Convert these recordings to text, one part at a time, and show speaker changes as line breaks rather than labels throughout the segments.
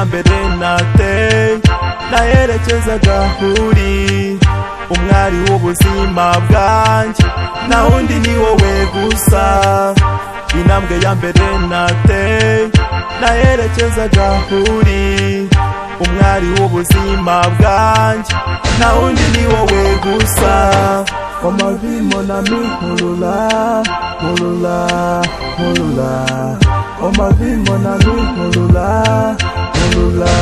ya mbere nateye naherekezaga uri umwari w'ubuzima bwanjye, nta wundi ni wowe gusa. Intambwe ya mbere nateye naherekezaga uri umwari w'ubuzima bwanjye, nta wundi ni wowe gusa.
On ma vie mon ami, Mouloula, Mouloula, Mouloula. On ma vie mon ami, Mouloula, Mouloula,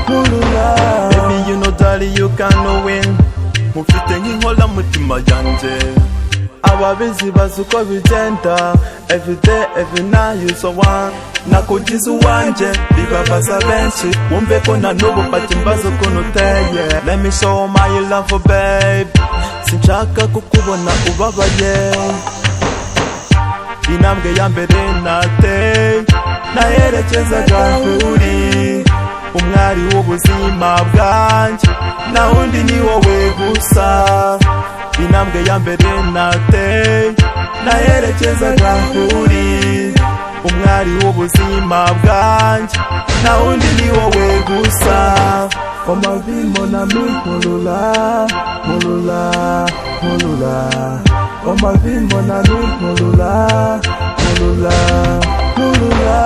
Mouloula.
Baby you know darling you can win, mufite nk'inkola mutima yanje. Ababizi bazi uko bigenda, everyday every night you so one. Nakugize uwanje bibabaza benshi, wumve ko na n'ubu mfata imbazo ukuntu uteye. Let me show my love babe, sinshaka kukubona ubabaye. Intambwe ya mbere nateye naherekezaga uri umwari w'ubuzima bwanjye, nta wundi ni wowe gusa. Intambwe ya mbere nateye naherekezaga uri umwari w'ubuzima bwanjye, nta wundi ni wowe gusa.
On ma vie mon ami, Mouloula, Mouloula, Mouloula. On ma vie mon ami, Mouloula, Mouloula, Mouloula.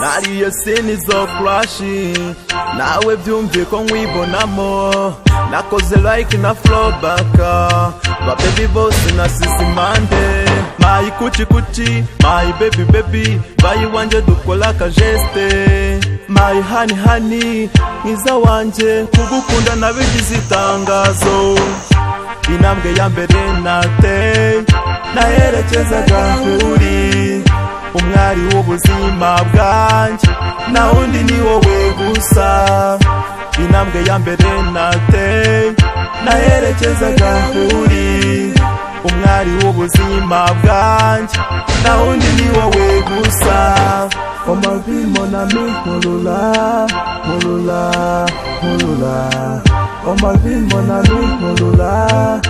Nariye sinizo crashing, nawe byumve ko nkwibonamo. Nakoze like na flow back, ba baby boss na sisi mande. My kuchi kuchi, my baby baby, bayi wanje dukola ka geste. My honey honey, mwiza wanje kugukunda nabigize itangazo. Intambwe ya mbere nateye naherekezaga uri umwari w'ubuzima bwanjye, nta wundi ni wowe gusa. Intambwe ya mbere nateye naherekezaga uri umwari w'ubuzima bwanjye, nta wundi ni wowe gusa.
On ma vie mon ami, Mouloula, Mouloula, Mouloula. On ma vie mon ami, Mouloula,